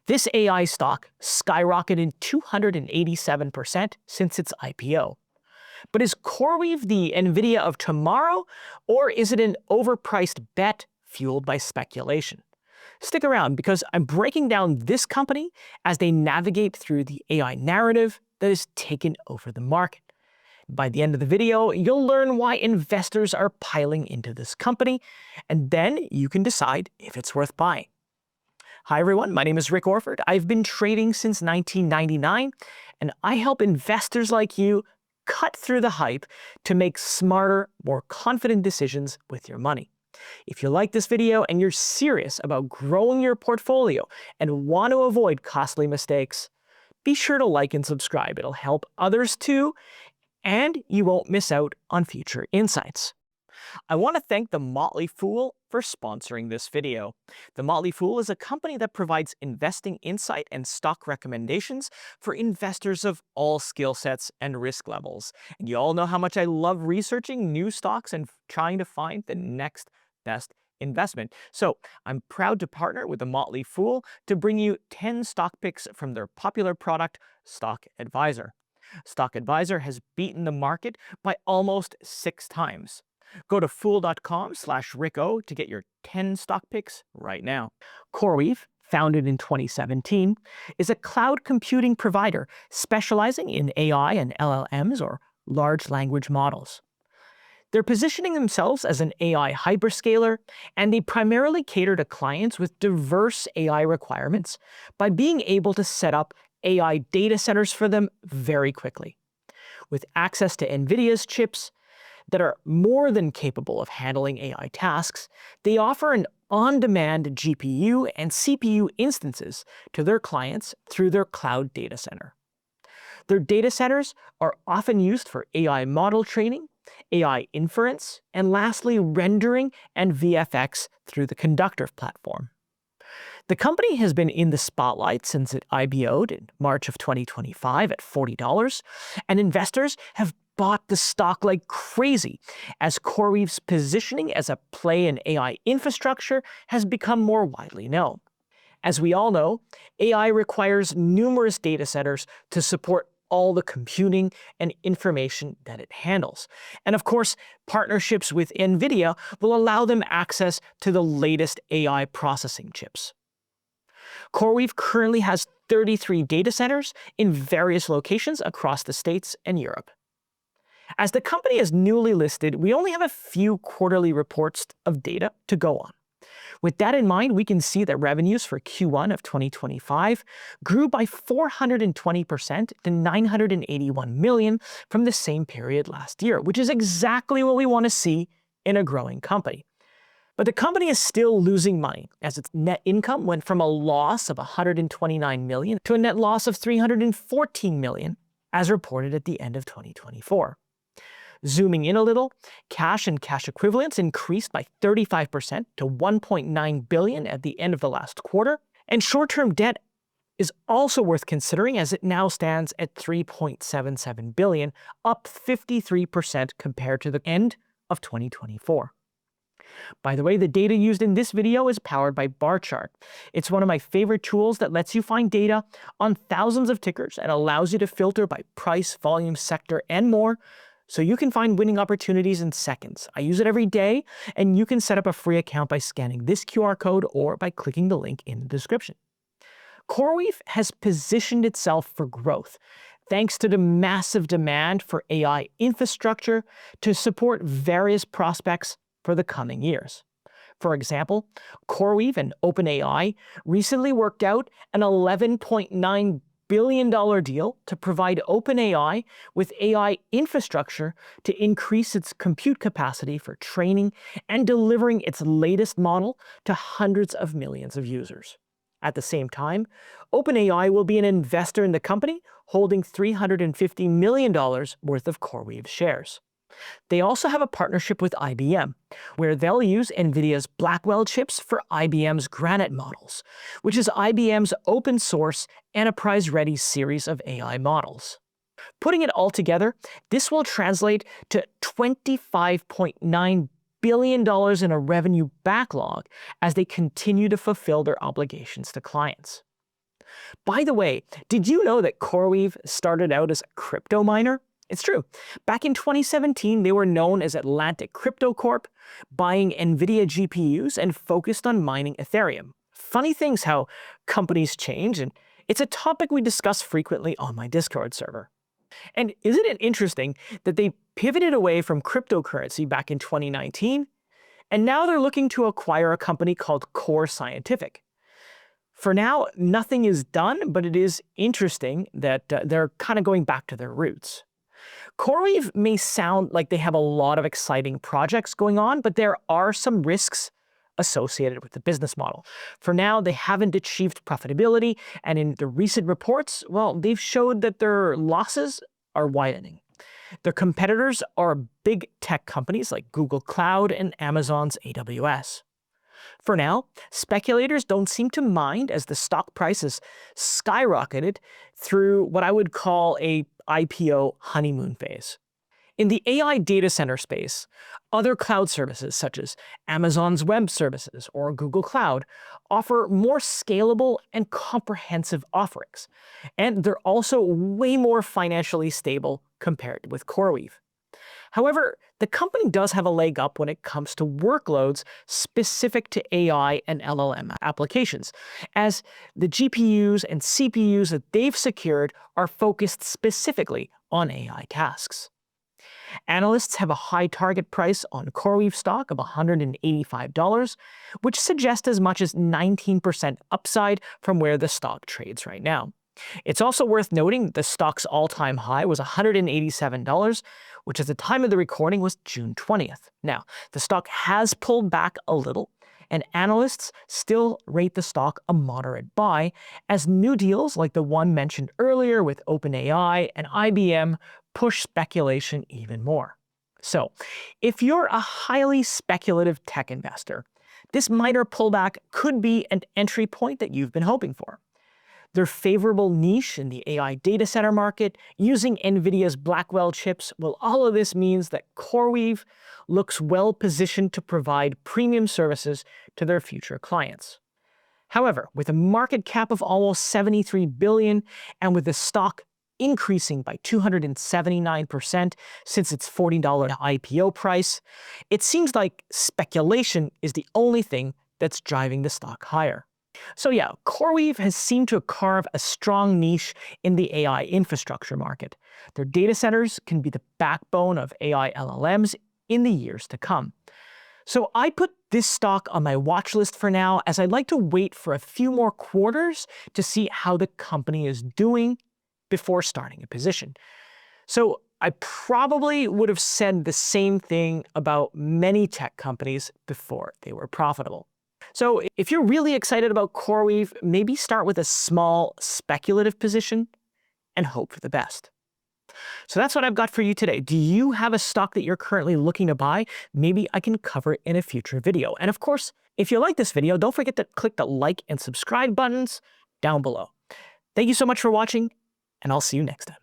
This AI stock skyrocketed 287% since its IPO. But is CoreWeave the Nvidia of tomorrow, or is it an overpriced bet fueled by speculation? Stick around because I'm breaking down this company as they navigate through the AI narrative that has taken over the market. By the end of the video, you'll learn why investors are piling into this company, and then you can decide if it's worth buying. Hi everyone, my name is Rick Orford. I've been trading since 1999, and I help investors like you cut through the hype to make smarter, more confident decisions with your money. If you like this video and you're serious about growing your portfolio and want to avoid costly mistakes, be sure to like and subscribe. It'll help others too, and you won't miss out on future insights. I want to thank The Motley Fool for sponsoring this video. The Motley Fool is a company that provides investing insight and stock recommendations for investors of all skill sets and risk levels. And you all know how much I love researching new stocks and trying to find the next best investment. So I'm proud to partner with The Motley Fool to bring you 10 stock picks from their popular product, Stock Advisor. Stock Advisor has beaten the market by almost 6 times. Go to fool.com/RickO to get your 10 stock picks right now. CoreWeave, founded in 2017, is a cloud computing provider specializing in AI and LLMs, or large language models. They're positioning themselves as an AI hyperscaler, and they primarily cater to clients with diverse AI requirements by being able to set up AI data centers for them very quickly. With access to Nvidia's chips that are more than capable of handling AI tasks, they offer an on-demand GPU and CPU instances to their clients through their cloud data center. Their data centers are often used for AI model training, AI inference, and lastly, rendering and VFX through the Conductor platform. The company has been in the spotlight since it IPO'd in March of 2025 at $40, and investors have bought the stock like crazy as CoreWeave's positioning as a play in AI infrastructure has become more widely known. As we all know, AI requires numerous data centers to support all the computing and information that it handles. And of course, partnerships with Nvidia will allow them access to the latest AI processing chips. CoreWeave currently has 33 data centers in various locations across the States and Europe. As the company is newly listed, we only have a few quarterly reports of data to go on. With that in mind, we can see that revenues for Q1 of 2025 grew by 420% to $981 million from the same period last year, which is exactly what we want to see in a growing company. But the company is still losing money, as its net income went from a loss of $129 million to a net loss of $314 million, as reported at the end of 2024. Zooming in a little, cash and cash equivalents increased by 35% to $1.9 billion at the end of the last quarter, and short-term debt is also worth considering as it now stands at $3.77 billion, up 53% compared to the end of 2024. By the way, the data used in this video is powered by Bar Chart. It's one of my favorite tools that lets you find data on thousands of tickers and allows you to filter by price, volume, sector, and more, so you can find winning opportunities in seconds. I use it every day, and you can set up a free account by scanning this QR code or by clicking the link in the description. CoreWeave has positioned itself for growth, thanks to the massive demand for AI infrastructure to support various prospects for the coming years. For example, CoreWeave and OpenAI recently worked out an $11.9 billion deal to provide OpenAI with AI infrastructure to increase its compute capacity for training and delivering its latest model to hundreds of millions of users. At the same time, OpenAI will be an investor in the company, holding $350 million worth of CoreWeave shares. They also have a partnership with IBM, where they'll use Nvidia's Blackwell chips for IBM's Granite models, which is IBM's open-source, enterprise-ready series of AI models. Putting it all together, this will translate to $25.9 billion in a revenue backlog as they continue to fulfill their obligations to clients. By the way, did you know that CoreWeave started out as a crypto miner? It's true. Back in 2017, they were known as Atlantic Crypto Corp, buying Nvidia GPUs and focused on mining Ethereum. Funny things how companies change, and it's a topic we discuss frequently on my Discord server. And isn't it interesting that they pivoted away from cryptocurrency back in 2019, and now they're looking to acquire a company called Core Scientific? For now, nothing is done, but it is interesting that they're kind of going back to their roots. CoreWeave may sound like they have a lot of exciting projects going on, but there are some risks associated with the business model. For now, they haven't achieved profitability, and in the recent reports, well, they've showed that their losses are widening. Their competitors are big tech companies like Google Cloud and Amazon's AWS. For now, speculators don't seem to mind as the stock price has skyrocketed through what I would call a IPO honeymoon phase. In the AI data center space, other cloud services such as Amazon's Web Services or Google Cloud offer more scalable and comprehensive offerings, and they're also way more financially stable compared with CoreWeave. However, the company does have a leg up when it comes to workloads specific to AI and LLM applications, as the GPUs and CPUs that they've secured are focused specifically on AI tasks. Analysts have a high target price on CoreWeave stock of $185, which suggests as much as 19% upside from where the stock trades right now. It's also worth noting the stock's all-time high was $187, which at the time of the recording was June 20th. Now, the stock has pulled back a little, and analysts still rate the stock a moderate buy, as new deals like the one mentioned earlier with OpenAI and IBM push speculation even more. So, if you're a highly speculative tech investor, this minor pullback could be an entry point that you've been hoping for. Their favorable niche in the AI data center market, using Nvidia's Blackwell chips, well, all of this means that CoreWeave looks well positioned to provide premium services to their future clients. However, with a market cap of almost $73 billion and with the stock increasing by 279% since its $40 IPO price, it seems like speculation is the only thing that's driving the stock higher. So yeah, CoreWeave has seemed to carve a strong niche in the AI infrastructure market. Their data centers can be the backbone of AI LLMs in the years to come. So I put this stock on my watch list for now, as I'd like to wait for a few more quarters to see how the company is doing before starting a position. So I probably would have said the same thing about many tech companies before they were profitable. So if you're really excited about CoreWeave, maybe start with a small speculative position and hope for the best. So that's what I've got for you today. Do you have a stock that you're currently looking to buy? Maybe I can cover it in a future video. And of course, if you like this video, don't forget to click the like and subscribe buttons down below. Thank you so much for watching, and I'll see you next time.